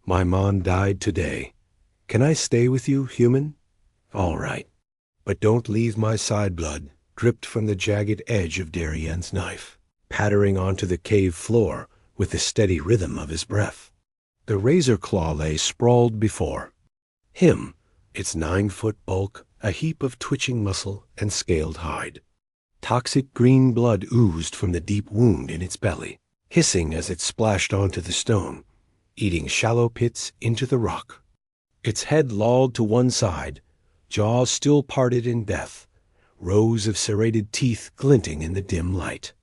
My mom died today. Can I stay with you, human? All right. But don't leave my side blood dripped from the jagged edge of Darienne's knife, pattering onto the cave floor with the steady rhythm of his breath. The razor claw lay sprawled before him, its 9-foot bulk a heap of twitching muscle and scaled hide. Toxic green blood oozed from the deep wound in its belly, hissing as it splashed onto the stone, eating shallow pits into the rock. Its head lolled to one side, jaws still parted in death, rows of serrated teeth glinting in the dim light.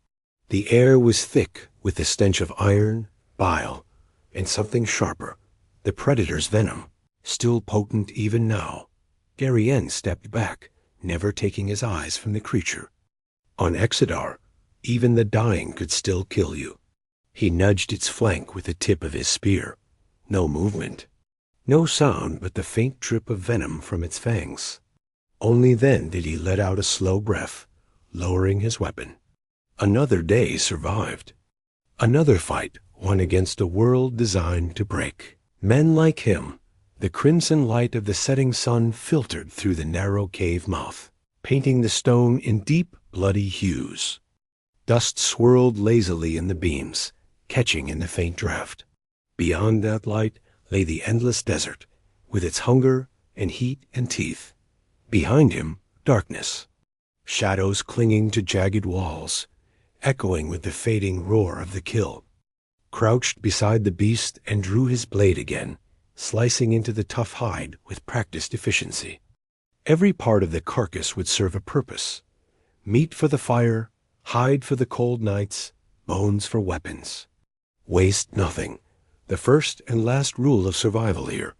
The air was thick with the stench of iron, bile, and something sharper, the predator's venom, still potent even now. Darien stepped back, never taking his eyes from the creature. On Exodar, even the dying could still kill you. He nudged its flank with the tip of his spear. No movement. No sound but the faint drip of venom from its fangs. Only then did he let out a slow breath, lowering his weapon. Another day survived. Another fight won against a world designed to break. Men like him. The crimson light of the setting sun filtered through the narrow cave mouth, painting the stone in deep, bloody hues. Dust swirled lazily in the beams, catching in the faint draft. Beyond that light lay the endless desert, with its hunger and heat and teeth. Behind him, darkness. Shadows clinging to jagged walls, echoing with the fading roar of the kill. Crouched beside the beast and drew his blade again, slicing into the tough hide with practiced efficiency. Every part of the carcass would serve a purpose. Meat for the fire, hide for the cold nights, bones for weapons. Waste nothing. The first and last rule of survival here.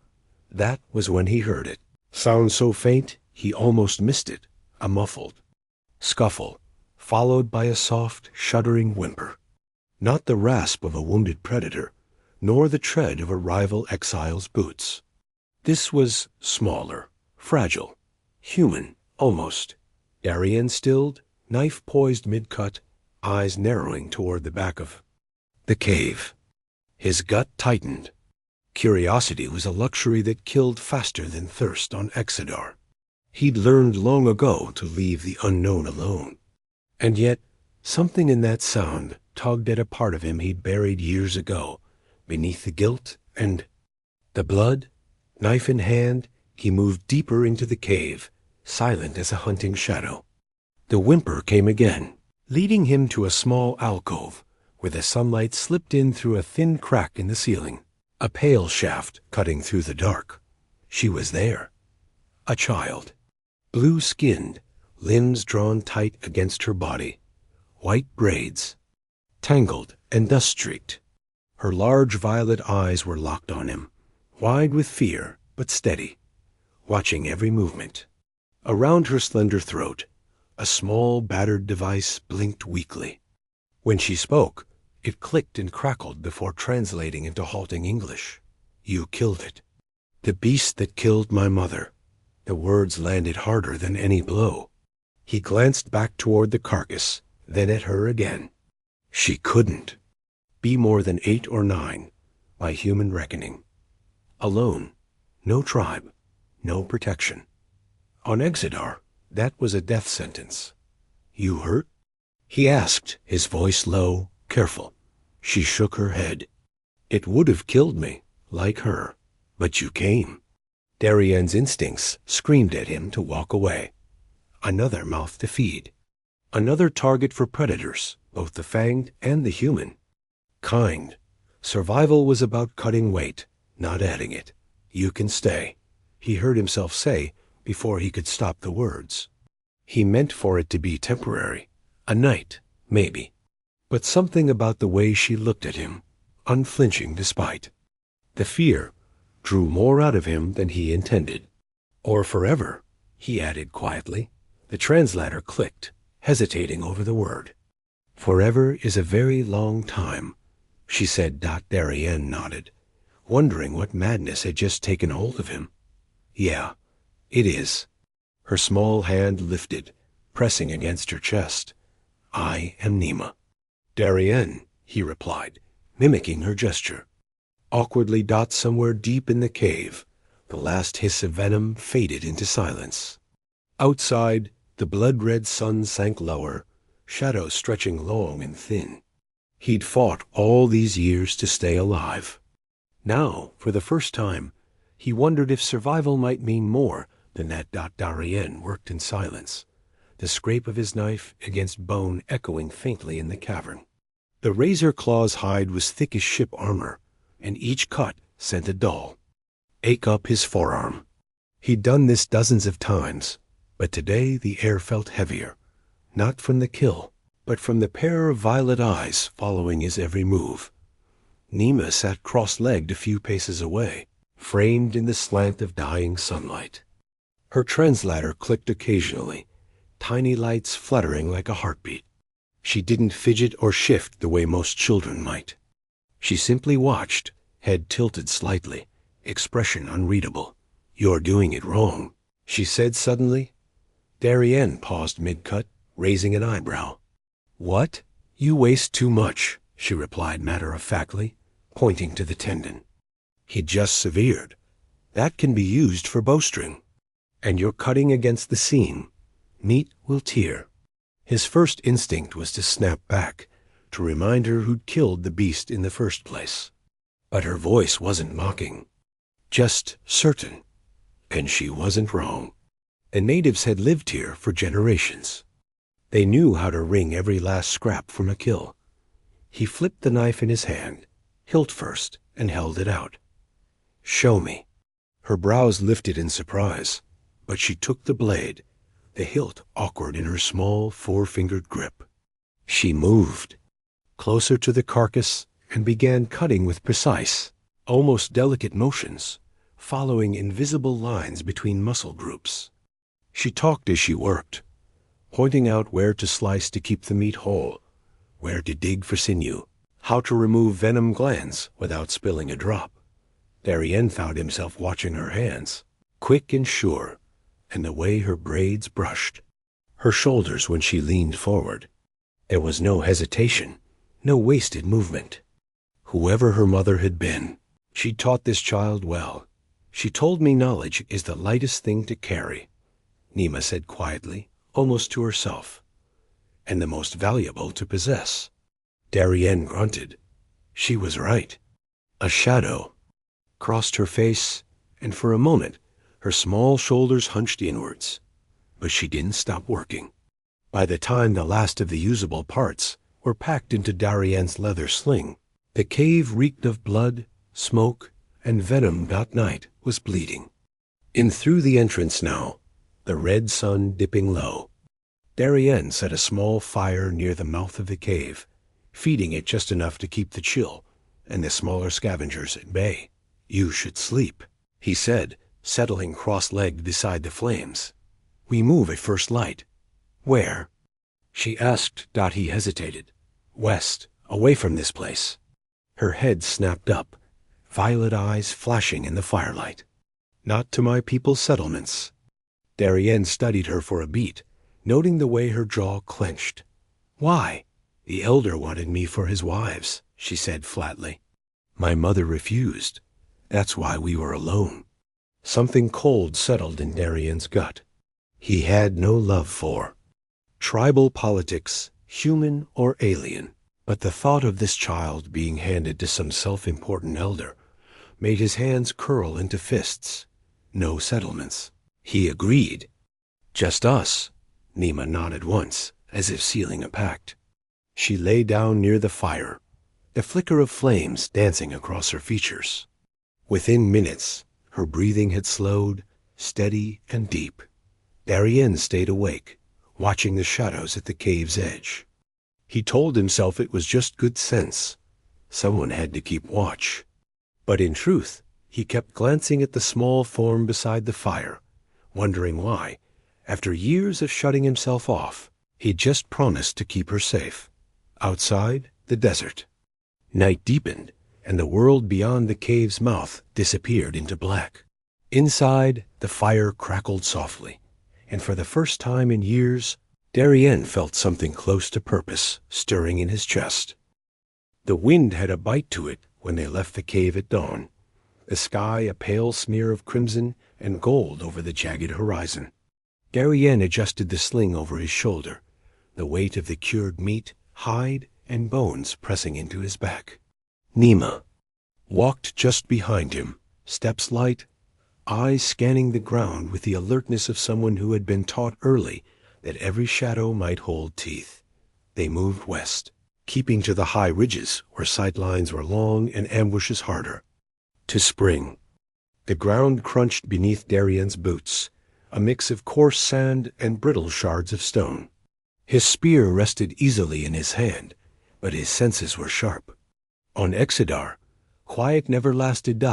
That was when he heard it. Sound so faint, he almost missed it. A muffled scuffle, followed by a soft, shuddering whimper. Not the rasp of a wounded predator, nor the tread of a rival exile's boots. This was smaller, fragile, human, almost. Darien stilled, knife poised mid-cut, eyes narrowing toward the back of the cave. His gut tightened. Curiosity was a luxury that killed faster than thirst on Exodar. He'd learned long ago to leave the unknown alone. And yet, something in that sound tugged at a part of him he'd buried years ago, beneath the guilt and the blood. Knife in hand, he moved deeper into the cave, silent as a hunting shadow. The whimper came again, leading him to a small alcove, where the sunlight slipped in through a thin crack in the ceiling, a pale shaft cutting through the dark. She was there. A child. Blue-skinned, limbs drawn tight against her body, white braids, tangled and dust-streaked. Her large violet eyes were locked on him, wide with fear, but steady, watching every movement. Around her slender throat, a small battered device blinked weakly. When she spoke, it clicked and crackled before translating into halting English. You killed it. The beast that killed my mother. The words landed harder than any blow. He glanced back toward the carcass, then at her again. She couldn't be more than 8 or 9, by human reckoning. Alone, no tribe, no protection. On Exodar, that was a death sentence. You hurt? He asked, his voice low, careful. She shook her head. It would have killed me, like her, but you came. Darienne's instincts screamed at him to walk away. Another mouth to feed. Another target for predators, both the fanged and the human. Kind. Survival was about cutting weight, not adding it. You can stay, he heard himself say before he could stop the words. He meant for it to be temporary. A night, maybe. But something about the way she looked at him, unflinching despite the fear, drew more out of him than he intended. Or forever, he added quietly. The translator clicked, hesitating over the word. Forever is a very long time, she said. Darien nodded, wondering what madness had just taken hold of him. Yeah, it is. Her small hand lifted, pressing against her chest. I am Nima. Darien, he replied, mimicking her gesture. awkwardly dot somewhere deep in the cave. The last hiss of venom faded into silence. Outside, the blood-red sun sank lower, shadows stretching long and thin. He'd fought all these years to stay alive. Now, for the first time, he wondered if survival might mean more than that. Darien worked in silence, the scrape of his knife against bone echoing faintly in the cavern. The razor claw's hide was thick as ship armor, and each cut sent a dull ache up his forearm. He'd done this dozens of times, but today the air felt heavier, not from the kill, but from the pair of violet eyes following his every move. Nima sat cross-legged a few paces away, framed in the slant of dying sunlight. Her translator clicked occasionally, tiny lights fluttering like a heartbeat. She didn't fidget or shift the way most children might. She simply watched, head tilted slightly, expression unreadable. "You're doing it wrong," she said suddenly. Darien paused mid-cut, raising an eyebrow. "What?" "You waste too much," she replied matter-of-factly, pointing to the tendon. He'd just severed. "That can be used for bowstring. And you're cutting against the seam. Meat will tear." His first instinct was to snap back, to remind her who'd killed the beast in the first place. But her voice wasn't mocking, just certain. And she wasn't wrong. The natives had lived here for generations. They knew how to wring every last scrap from a kill. He flipped the knife in his hand, hilt first, and held it out. "Show me." Her brows lifted in surprise, but she took the blade, the hilt awkward in her small, four-fingered grip. She moved closer to the carcass and began cutting with precise, almost delicate motions, following invisible lines between muscle groups. She talked as she worked, pointing out where to slice to keep the meat whole, where to dig for sinew, how to remove venom glands without spilling a drop. Darien found himself watching her hands, quick and sure, and the way her braids brushed, her shoulders when she leaned forward. There was no hesitation, no wasted movement. Whoever her mother had been, she taught this child well. "She told me knowledge is the lightest thing to carry," Nima said quietly, almost to herself, "and the most valuable to possess." Darien grunted. She was right. A shadow crossed her face, and for a moment her small shoulders hunched inwards. But she didn't stop working. By the time the last of the usable parts were packed into Darien's leather sling, the cave reeked of blood, smoke, and venom. Night was bleeding. In through the entrance now, the red sun dipping low. Darien set a small fire near the mouth of the cave, feeding it just enough to keep the chill and the smaller scavengers at bay. "You should sleep," he said, settling cross-legged beside the flames. "We move at first light." "Where?" she asked. He hesitated. "West, away from this place." Her head snapped up, violet eyes flashing in the firelight. "Not to my people's settlements." Darien studied her for a beat, noting the way her jaw clenched. "Why?" "The elder wanted me for his wives," she said flatly. "My mother refused. That's why we were alone." Something cold settled in Darien's gut. He had no love for tribal politics, human or alien, but the thought of this child being handed to some self-important elder made his hands curl into fists. No settlements. He agreed. "Just us." Nima nodded once, as if sealing a pact. She lay down near the fire, the flicker of flames dancing across her features. Within minutes, her breathing had slowed, steady and deep. Darien stayed awake, watching the shadows at the cave's edge. He told himself it was just good sense. Someone had to keep watch. But in truth, he kept glancing at the small form beside the fire, wondering why, after years of shutting himself off, he'd just promised to keep her safe. Outside, the desert. Night deepened, and the world beyond the cave's mouth disappeared into black. Inside, the fire crackled softly, and for the first time in years, Darien felt something close to purpose stirring in his chest. The wind had a bite to it when they left the cave at dawn, the sky a pale smear of crimson and gold over the jagged horizon. Darien adjusted the sling over his shoulder, the weight of the cured meat, hide, and bones pressing into his back. Nema walked just behind him, steps light, eyes scanning the ground with the alertness of someone who had been taught early that every shadow might hold teeth. They moved west, keeping to the high ridges where sight lines were long and ambushes harder. To spring. The ground crunched beneath Darien's boots, a mix of coarse sand and brittle shards of stone. His spear rested easily in his hand, but his senses were sharp. On Exodar, quiet never lasted.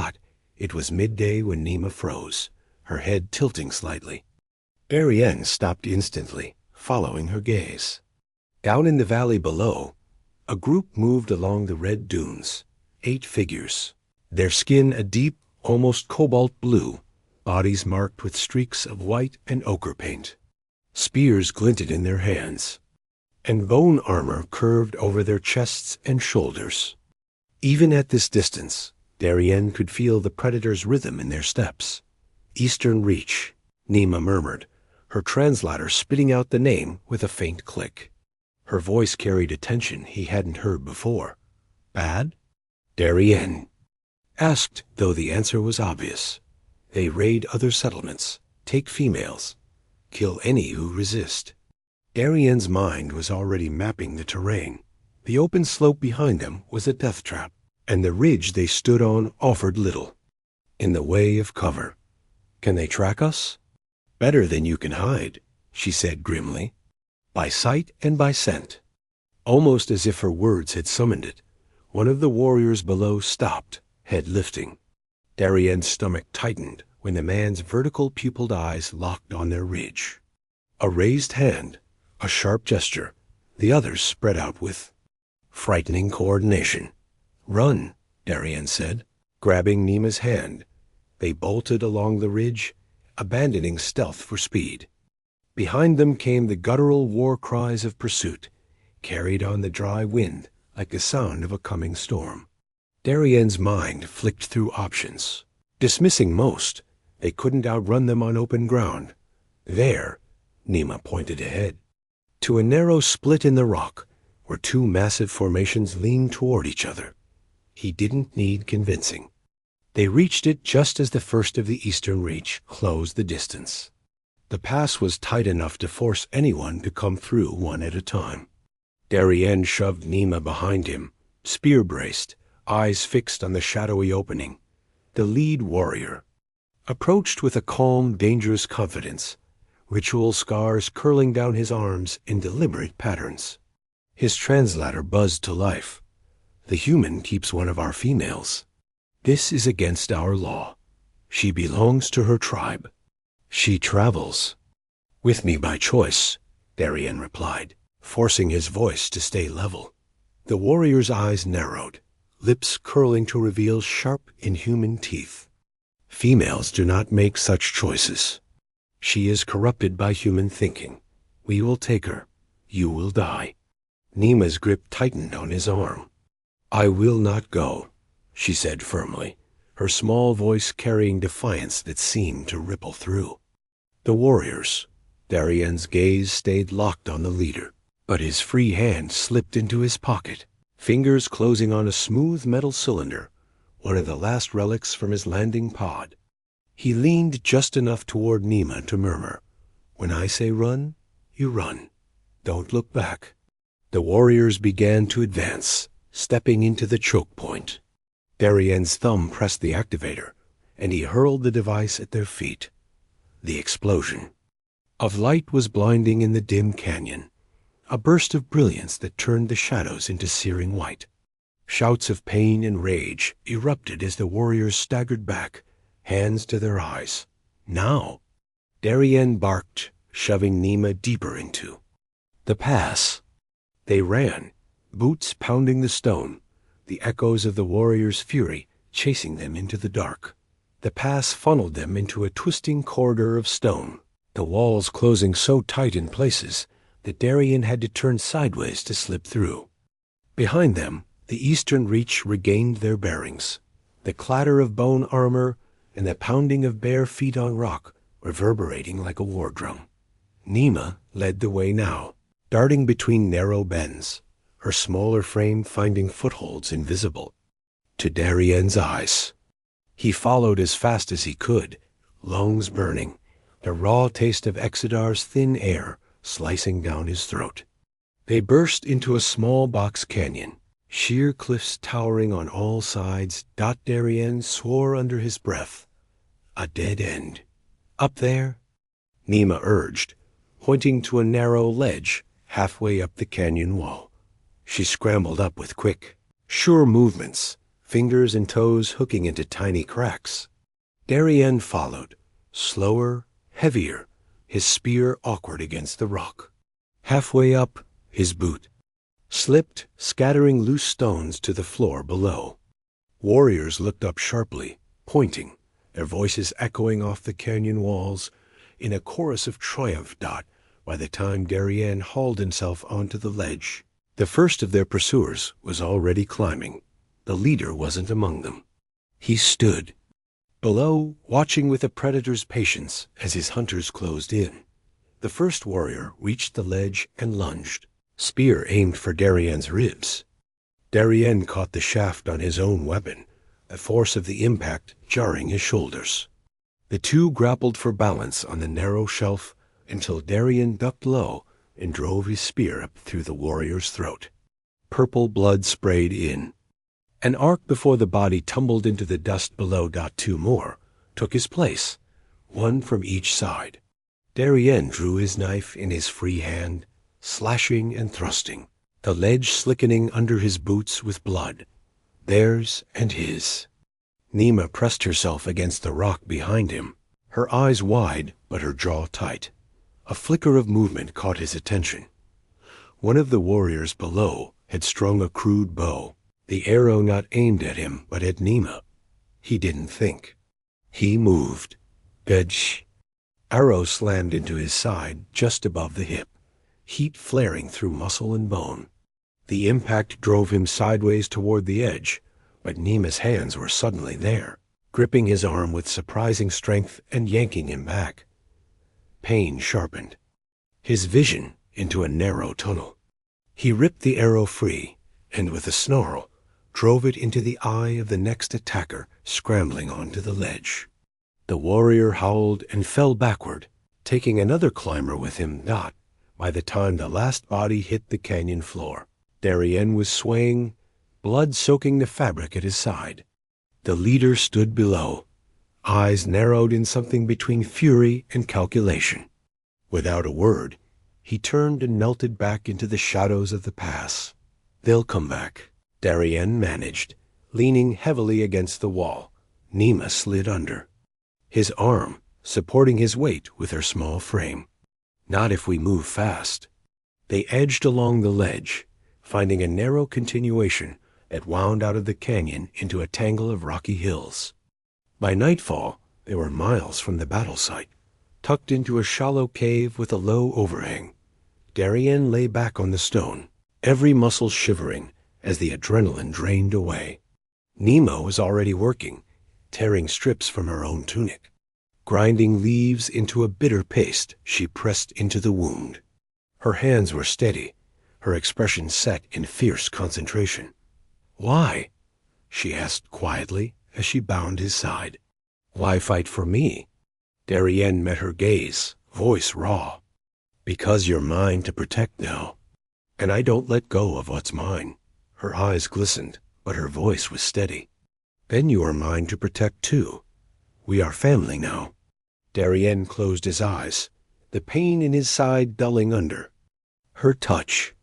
It was midday when Nema froze, her head tilting slightly. Darien stopped instantly, following her gaze. Down in the valley below, a group moved along the red dunes, 8 figures, their skin a deep, almost cobalt blue, bodies marked with streaks of white and ochre paint. Spears glinted in their hands, and bone armor curved over their chests and shoulders. Even at this distance, Darien could feel the predator's rhythm in their steps. Eastern Reach, Nema murmured, her translator spitting out the name with a faint click. Her voice carried a tension he hadn't heard before. Bad? Darien asked, though the answer was obvious. They raid other settlements, take females, kill any who resist. Darien's mind was already mapping the terrain. The open slope behind them was a death trap, and the ridge they stood on offered little in the way of cover. Can they track us? Better than you can hide, she said grimly. By sight and by scent. Almost as if her words had summoned it, one of the warriors below stopped, head lifting. Darien's stomach tightened when the man's vertical pupilled eyes locked on their ridge. A raised hand, a sharp gesture, the others spread out with frightening coordination. Run, Darien said, grabbing Nema's hand. They bolted along the ridge, abandoning stealth for speed. Behind them came the guttural war cries of pursuit, carried on the dry wind like the sound of a coming storm. Darien's mind flicked through options. Dismissing most, they couldn't outrun them on open ground. There, Nema pointed ahead, to a narrow split in the rock where 2 massive formations leaned toward each other. He didn't need convincing. They reached it just as the first of the Eastern Reach closed the distance. The pass was tight enough to force anyone to come through one at a time. Darien shoved Nema behind him, spear-braced, eyes fixed on the shadowy opening. The lead warrior approached with a calm, dangerous confidence, ritual scars curling down his arms in deliberate patterns. His translator buzzed to life. The human keeps one of our females. This is against our law. She belongs to her tribe. She travels with me by choice, Darien replied, forcing his voice to stay level. The warrior's eyes narrowed, lips curling to reveal sharp, inhuman teeth. Females do not make such choices. She is corrupted by human thinking. We will take her. You will die. Nema's grip tightened on his arm. I will not go, she said firmly, her small voice carrying defiance that seemed to ripple through. The warriors. Darien's gaze stayed locked on the leader, but his free hand slipped into his pocket, fingers closing on a smooth metal cylinder, one of the last relics from his landing pod. He leaned just enough toward Nema to murmur, When I say run, you run. Don't look back. The warriors began to advance, stepping into the choke point. Darien's thumb pressed the activator, and he hurled the device at their feet. The explosion of light was blinding in the dim canyon, a burst of brilliance that turned the shadows into searing white. Shouts of pain and rage erupted as the warriors staggered back, hands to their eyes. Now, Darien barked, shoving Nema deeper into the pass. They ran, boots pounding the stone, the echoes of the warriors' fury chasing them into the dark. The pass funneled them into a twisting corridor of stone, the walls closing so tight in places that Darien had to turn sideways to slip through. Behind them, The eastern reach regained their bearings. The clatter of bone armor and the pounding of bare feet on rock reverberating like a war drum. Nema led the way now, darting between narrow bends, her smaller frame finding footholds invisible to Darien's eyes. He followed as fast as he could, lungs burning, the raw taste of Exodar's thin air slicing down his throat. They burst into a small box canyon, sheer cliffs towering on all sides. Darien swore under his breath. A dead end. Up there? Nema urged, pointing to a narrow ledge halfway up the canyon wall. She scrambled up with quick, sure movements, fingers and toes hooking into tiny cracks. Darien followed, slower, heavier, his spear awkward against the rock. Halfway up, his boot slipped, scattering loose stones to the floor below. Warriors looked up sharply, pointing, their voices echoing off the canyon walls in a chorus of triumph. By the time Darien hauled himself onto the ledge, the first of their pursuers was already climbing. The leader wasn't among them. He stood below, watching with a predator's patience as his hunters closed in. The first warrior reached the ledge and lunged, spear aimed for Darien's ribs. Darien caught the shaft on his own weapon, the force of the impact jarring his shoulders. The two grappled for balance on the narrow shelf until Darien ducked low and drove his spear up through the warrior's throat. Purple blood sprayed in. An arc before the body tumbled into the dust below. Two more took his place, one from each side. Darien drew his knife in his free hand, slashing and thrusting, the ledge slickening under his boots with blood, theirs and his. Nema pressed herself against the rock behind him, her eyes wide but her jaw tight. A flicker of movement caught his attention. One of the warriors below had strung a crude bow, the arrow not aimed at him but at Nema. He didn't think. He moved. Gadsh. Arrow slammed into his side just above the hip, heat flaring through muscle and bone. The impact drove him sideways toward the edge, but Nema's hands were suddenly there, gripping his arm with surprising strength and yanking him back. Pain sharpened his vision into a narrow tunnel. He ripped the arrow free, and with a snarl, drove it into the eye of the next attacker scrambling onto the ledge. The warrior howled and fell backward, taking another climber with him. By the time the last body hit the canyon floor, Darien was swaying, blood soaking the fabric at his side. The leader stood below, eyes narrowed in something between fury and calculation. Without a word, he turned and melted back into the shadows of the pass. They'll come back, Darien managed, leaning heavily against the wall. Nema slid under, his arm supporting his weight with her small frame. Not if we move fast. They edged along the ledge, finding a narrow continuation that wound out of the canyon into a tangle of rocky hills. By nightfall, they were miles from the battle site, tucked into a shallow cave with a low overhang. Darien lay back on the stone, every muscle shivering as the adrenaline drained away. Nema was already working, tearing strips from her own tunic. Grinding leaves into a bitter paste, she pressed into the wound. Her hands were steady, her expression set in fierce concentration. "Why?" she asked quietly as she bound his side. "Why fight for me?" Darien met her gaze, voice raw. "Because you're mine to protect now, and I don't let go of what's mine." Her eyes glistened, but her voice was steady. "Then you are mine to protect too. We are family now." Darien closed his eyes, the pain in his side dulling under. Her touch.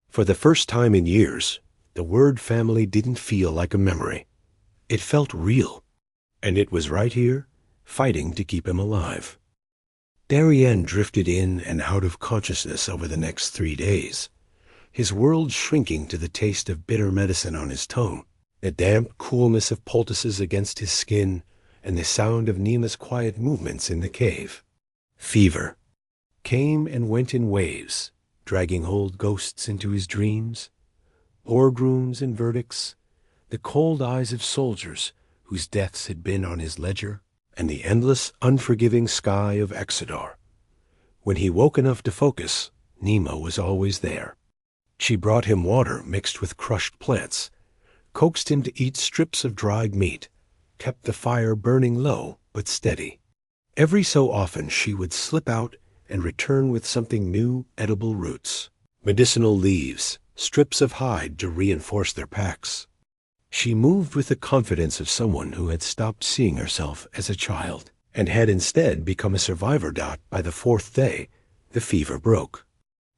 For the first time in years, the word family didn't feel like a memory. It felt real, and it was right here, fighting to keep him alive. Darien drifted in and out of consciousness over the next 3 days, his world shrinking to the taste of bitter medicine on his tongue, the damp coolness of poultices against his skin, and the sound of Nema's quiet movements in the cave. Fever came and went in waves, dragging old ghosts into his dreams. Boardrooms and verdicts, the cold eyes of soldiers whose deaths had been on his ledger, and the endless, unforgiving sky of Exodar. When he woke enough to focus, Nima was always there. She brought him water mixed with crushed plants, coaxed him to eat strips of dried meat, kept the fire burning low but steady. Every so often she would slip out and return with something new, edible roots, medicinal leaves, strips of hide to reinforce their packs. She moved with the confidence of someone who had stopped seeing herself as a child and had instead become a survivor. By the fourth day, the fever broke.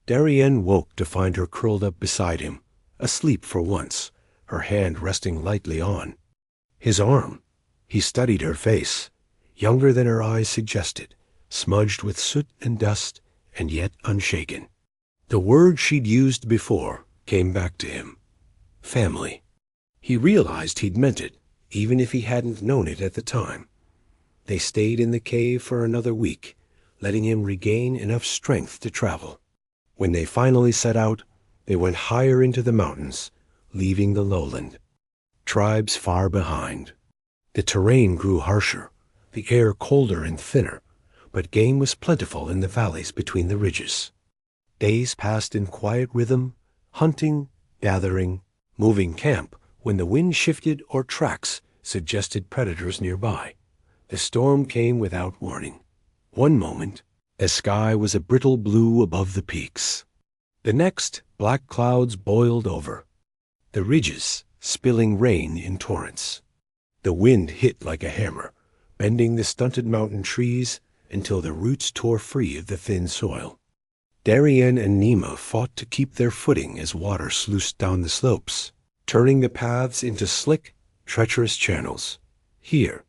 Darien woke to find her curled up beside him, asleep for once, her hand resting lightly on his arm. He studied her face, younger than her eyes suggested, smudged with soot and dust, and yet unshaken. The word she'd used before came back to him. Family. He realized he'd meant it, even if he hadn't known it at the time. They stayed in the cave for another week, letting him regain enough strength to travel. When they finally set out, they went higher into the mountains, leaving the lowland. Tribes far behind. The terrain grew harsher, the air colder and thinner, but game was plentiful in the valleys between the ridges. Days passed in quiet rhythm, hunting, gathering, moving camp when the wind shifted or tracks suggested predators nearby. The storm came without warning. One moment, the sky was a brittle blue above the peaks. The next, black clouds boiled over, the ridges spilling rain in torrents. The wind hit like a hammer, bending the stunted mountain trees until the roots tore free of the thin soil. Darien and Nima fought to keep their footing as water sluiced down the slopes, turning the paths into slick, treacherous channels. Here,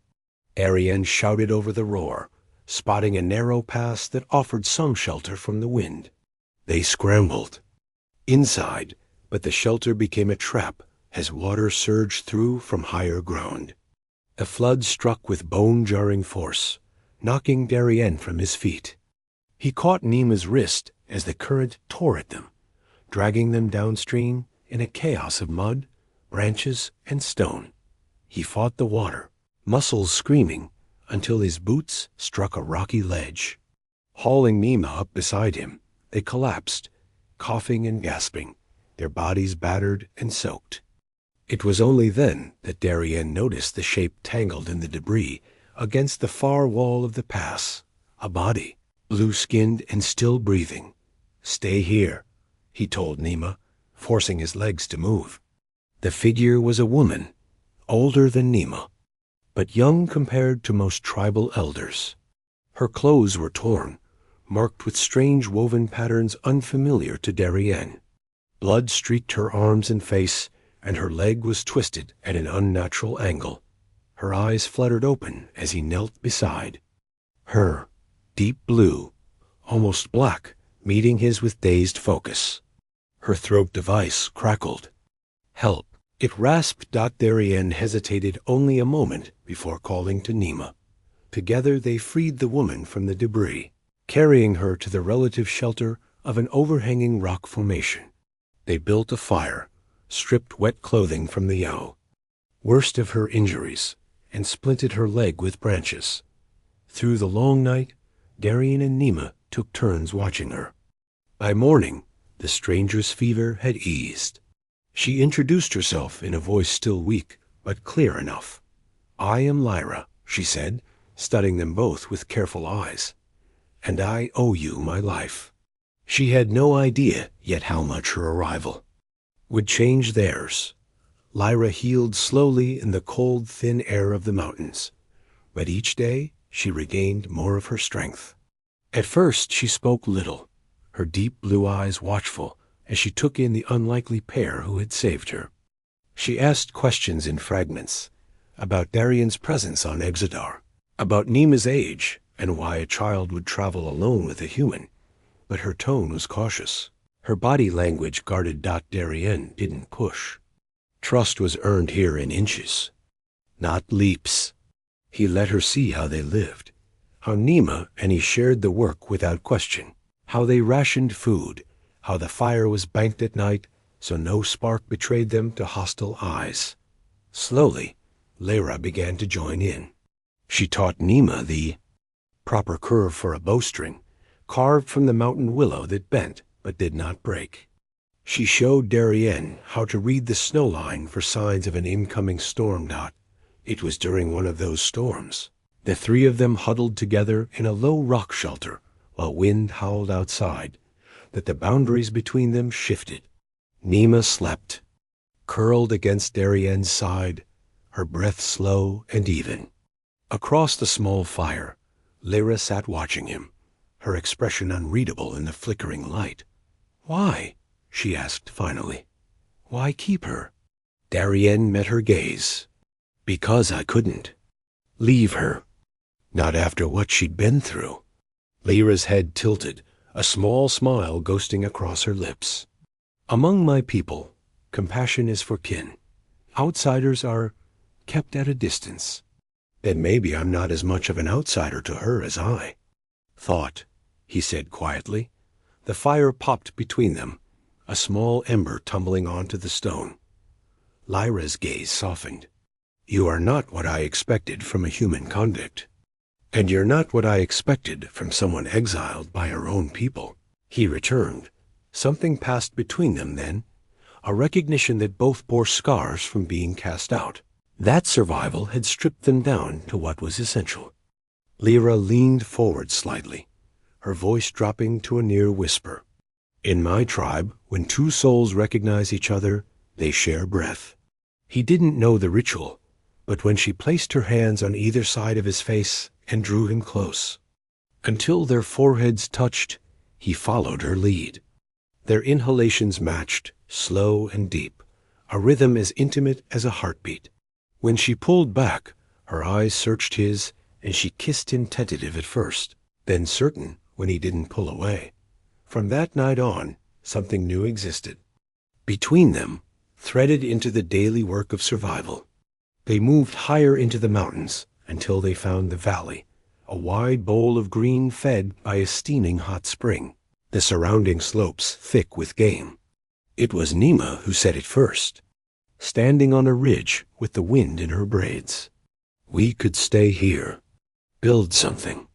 Ariane shouted over the roar, spotting a narrow pass that offered some shelter from the wind. They scrambled inside, but the shelter became a trap as water surged through from higher ground. A flood struck with bone-jarring force, knocking Darien from his feet. He caught Nima's wrist as the current tore at them, dragging them downstream in a chaos of mud, branches, and stone. He fought the water, muscles screaming, until his boots struck a rocky ledge. Hauling Nima up beside him, they collapsed, coughing and gasping, their bodies battered and soaked. It was only then that Darien noticed the shape tangled in the debris against the far wall of the pass. A body, blue-skinned and still breathing. "Stay here," he told Nima, forcing his legs to move. The figure was a woman, older than Nima, but young compared to most tribal elders. Her clothes were torn, marked with strange woven patterns unfamiliar to Darien. Blood streaked her arms and face, and her leg was twisted at an unnatural angle. Her eyes fluttered open as he knelt beside her, deep blue, almost black, meeting his with dazed focus. Her throat device crackled. "Help!" It rasped. Darien hesitated only a moment before calling to Nima. Together they freed the woman from the debris, carrying her to the relative shelter of an overhanging rock formation. They built a fire, stripped wet clothing from the yow, worst of her injuries, and splinted her leg with branches. Through the long night, Darien and Nima took turns watching her. By morning, the stranger's fever had eased. She introduced herself in a voice still weak, but clear enough. "I am Lyra," she said, studying them both with careful eyes. "And I owe you my life." She had no idea yet how much her arrival would change theirs. Lyra healed slowly in the cold, thin air of the mountains, but each day she regained more of her strength. At first she spoke little, her deep blue eyes watchful as she took in the unlikely pair who had saved her. She asked questions in fragments, about Darien's presence on Exodar, about Nima's age and why a child would travel alone with a human, but her tone was cautious. Her body language guarded. Darien didn't push. Trust was earned here in inches, not leaps. He let her see how they lived, how Nima and he shared the work without question, how they rationed food, how the fire was banked at night, so no spark betrayed them to hostile eyes. Slowly, Lyra began to join in. She taught Nema the proper curve for a bowstring, carved from the mountain willow that bent but did not break. She showed Darien how to read the snow line for signs of an incoming storm dot. It was during one of those storms. The three of them huddled together in a low rock shelter while wind howled outside, that the boundaries between them shifted. Nema slept, curled against Darien's side, her breath slow and even. Across the small fire, Lyra sat watching him, her expression unreadable in the flickering light. "Why?" she asked finally. "Why keep her?" Darien met her gaze. "Because I couldn't. Leave her. Not after what she'd been through." Lyra's head tilted, a small smile ghosting across her lips. "Among my people, compassion is for kin. Outsiders are kept at a distance. Then maybe I'm not as much of an outsider to her as I thought," he said quietly. The fire popped between them, a small ember tumbling onto the stone. Lyra's gaze softened. "You are not what I expected from a human convict. And you're not what I expected from someone exiled by her own people." He returned. Something passed between them then, a recognition that both bore scars from being cast out. That survival had stripped them down to what was essential. Lyra leaned forward slightly, her voice dropping to a near whisper. "In my tribe, when two souls recognize each other, they share breath." He didn't know the ritual, but when she placed her hands on either side of his face and drew him close, until their foreheads touched, he followed her lead. Their inhalations matched, slow and deep, a rhythm as intimate as a heartbeat. When she pulled back, her eyes searched his, and she kissed him tentative at first, then certain when he didn't pull away. From that night on, something new existed. Between them, threaded into the daily work of survival. They moved higher into the mountains until they found the valley, a wide bowl of green fed by a steaming hot spring, the surrounding slopes thick with game. It was Nema who said it first, standing on a ridge with the wind in her braids. "We could stay here, build something."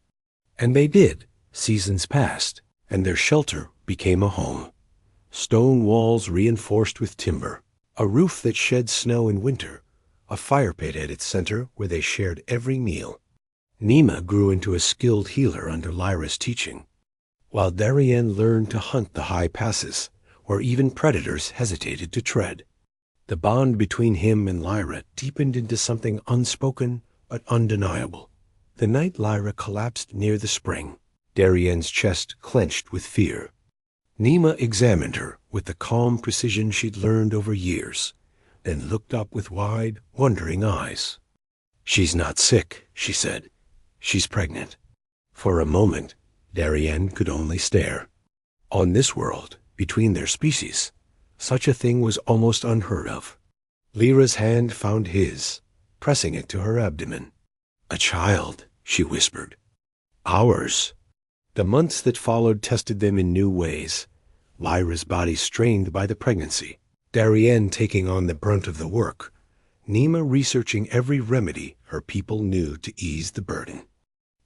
And they did. Seasons passed, and their shelter became a home. Stone walls reinforced with timber, a roof that shed snow in winter, a fire pit at its center where they shared every meal. Nema grew into a skilled healer under Lyra's teaching, while Darien learned to hunt the high passes where even predators hesitated to tread. The bond between him and Lyra deepened into something unspoken but undeniable. The night Lyra collapsed near the spring, Darien's chest clenched with fear. Nema examined her with the calm precision she'd learned over years, then looked up with wide, wondering eyes. "She's not sick," she said. "She's pregnant." For a moment, Darien could only stare. On this world, between their species, such a thing was almost unheard of. Lyra's hand found his, pressing it to her abdomen. "A child," she whispered. "Ours." The months that followed tested them in new ways. Lyra's body strained by the pregnancy, Darien taking on the brunt of the work, Nema researching every remedy her people knew to ease the burden.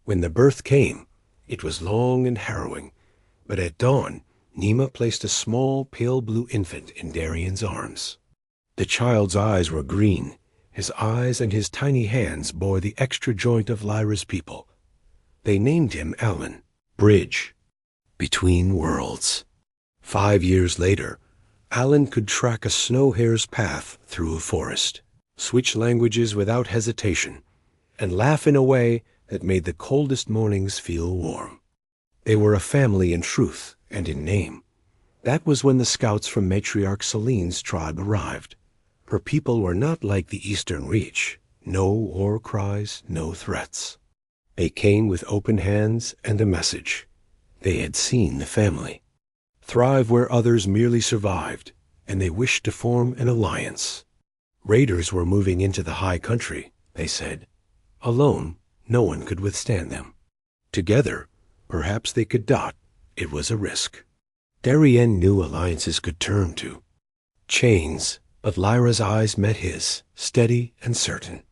When the birth came, it was long and harrowing, but at dawn, Nema placed a small, pale blue infant in Darien's arms. The child's eyes were green. His eyes and his tiny hands bore the extra joint of Lyra's people. They named him Alan, Bridge, between worlds. 5 years later, Alan could track a snow hare's path through a forest, switch languages without hesitation, and laugh in a way that made the coldest mornings feel warm. They were a family in truth and in name. That was when the scouts from Matriarch Celine's tribe arrived. Her people were not like the Eastern Reach. No war cries, no threats. They came with open hands and a message. They had seen the family thrive where others merely survived, and they wished to form an alliance. Raiders were moving into the high country, they said. Alone, no one could withstand them. Together, perhaps they could dot. It was a risk. Darien knew alliances could turn to Chains, but Lyra's eyes met his, steady and certain.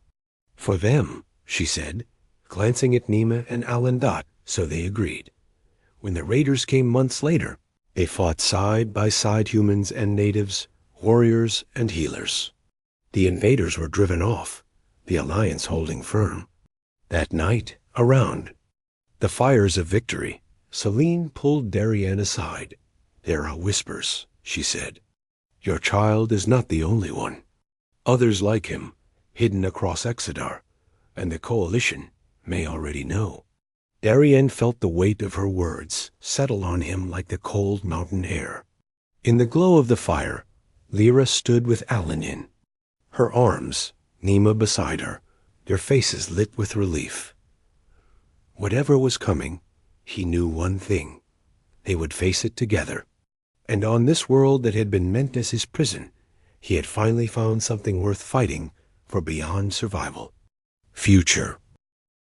For them, she said, glancing at Nima and Alandat, so they agreed. When the raiders came months later, they fought side by side, humans and natives, warriors and healers. The invaders were driven off, the alliance holding firm. That night, around the fires of victory, Selene pulled Darien aside. "There are whispers," she said. "Your child is not the only one. Others like him, hidden across Exodar, and the Coalition may already know." Darien felt the weight of her words settle on him like the cold mountain air. In the glow of the fire, Lyra stood with Alan in her arms, Nima beside her, their faces lit with relief. Whatever was coming, he knew one thing. They would face it together. And on this world that had been meant as his prison, he had finally found something worth fighting for beyond survival. Future.